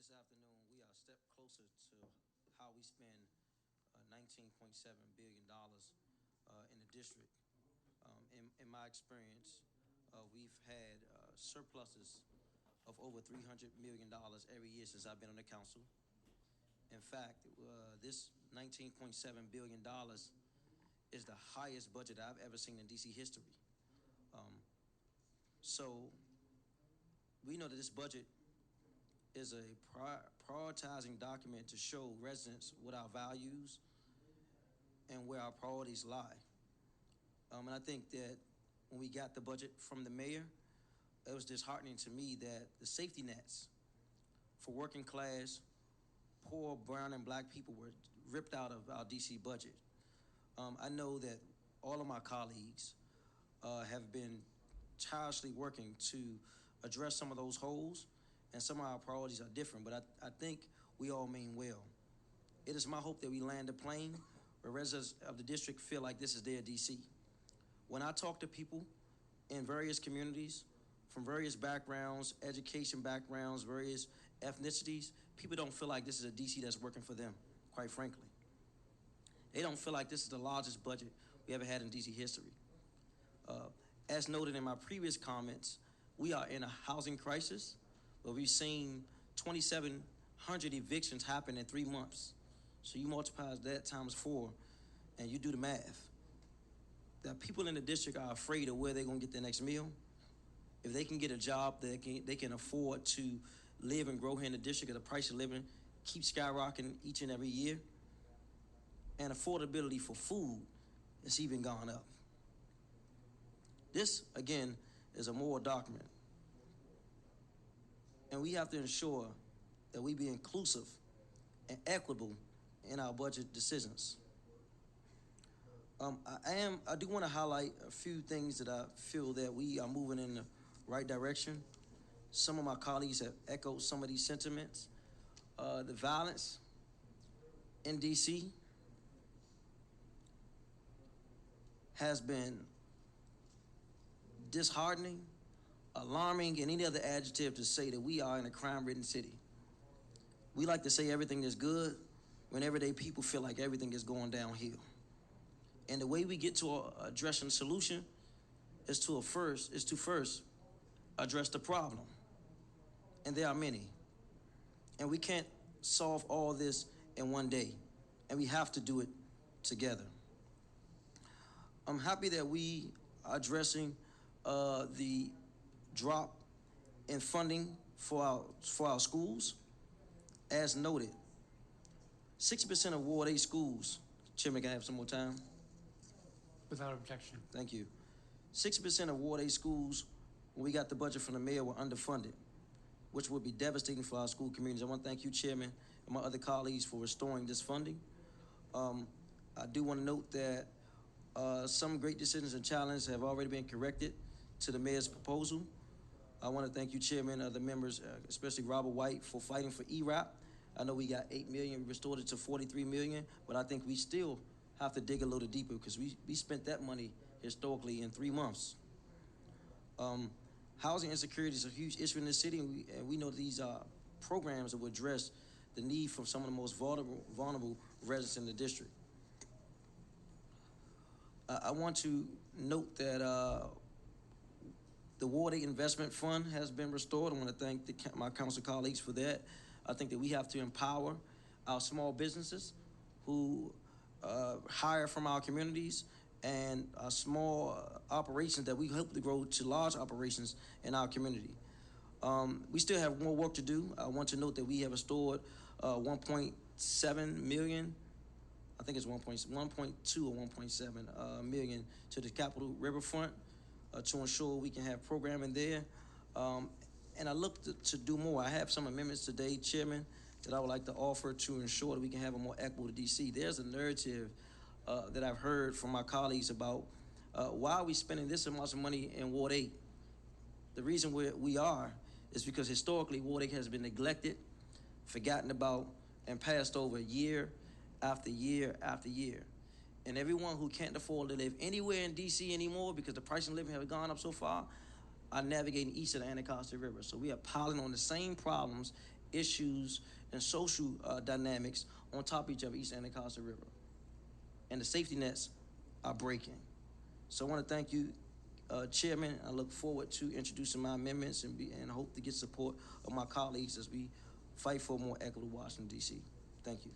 this afternoon, we are a step closer to how we spend $19.7 billion in the district. In my experience, we've had surpluses of over $300 million every year since I've been on the council. In fact, this $19.7 billion is the highest budget I've ever seen in DC history. So we know that this budget is a prioritizing document to show residents what our values and where our priorities lie. And I think that when we got the budget from the mayor, it was disheartening to me that the safety nets for working class, poor brown and black people were ripped out of our DC budget. I know that all of my colleagues have been tirelessly working to address some of those holes, and some of our priorities are different, but I think we all mean well. It is my hope that we land a plane where residents of the district feel like this is their DC. When I talk to people in various communities, from various backgrounds, education backgrounds, various ethnicities, people don't feel like this is a DC that's working for them, quite frankly. They don't feel like this is the largest budget we ever had in DC history. As noted in my previous comments, we are in a housing crisis, but we've seen 2,700 evictions happen in 3 months. So you multiply that times 4, and you do the math. The people in the district are afraid of where they're gonna get their next meal. If they can get a job that they can afford to live and grow here in the district, the price of living keeps skyrocketing each and every year. And affordability for food has even gone up. This, again, is a moral document. And we have to ensure that we be inclusive and equitable in our budget decisions. I do want to highlight a few things that I feel that we are moving in the right direction. Some of my colleagues have echoed some of these sentiments. The violence in DC has been disheartening, alarming, and any other adjective to say that we are in a crime-ridden city. We like to say everything is good when everyday people feel like everything is going downhill. And the way we get to addressing the solution is to first address the problem. And there are many. And we can't solve all this in one day. And we have to do it together. I'm happy that we are addressing the drop in funding for our schools. As noted, 60% of Ward 8 schools, Chairman, can I have some more time? Without objection. Thank you. 60% of Ward 8 schools, when we got the budget from the mayor, were underfunded, which would be devastating for our school communities. I want to thank you, Chairman, and my other colleagues for restoring this funding. I do want to note that some great decisions and challenges have already been corrected to the mayor's proposal. I want to thank you, Chairman, the members, especially Robert White, for fighting for ERAP. I know we got $8 million, we restored it to $43 million, but I think we still have to dig a little deeper because we spent that money historically in 3 months. Housing insecurity is a huge issue in this city, and we know these programs that will address the need for some of the most vulnerable residents in the district. I want to note that the Ward 8 Investment Fund has been restored. I want to thank my council colleagues for that. I think that we have to empower our small businesses who hire from our communities and small operations that we hope to grow to large operations in our community. We still have more work to do. I want to note that we have restored 1.7 million, I think it's 1.2 or 1.7 million to the Capitol Riverfront to ensure we can have programming there. And I look to do more. I have some amendments today, Chairman, that I would like to offer to ensure that we can have a more equitable DC. There's a narrative that I've heard from my colleagues about why are we spending this much money in Ward 8? The reason we are is because historically Ward 8 has been neglected, forgotten about, and passed over year after year after year. And everyone who can't afford to live anywhere in DC anymore because the price of living has gone up so far are navigating east of the Anacostia River. So we are piling on the same problems issues and social dynamics on top of each other, East and Anacostia River. And the safety nets are breaking. So I want to thank you, Chairman. I look forward to introducing my amendments and hope to get support of my colleagues as we fight for a more equitable Washington, D.C. Thank you.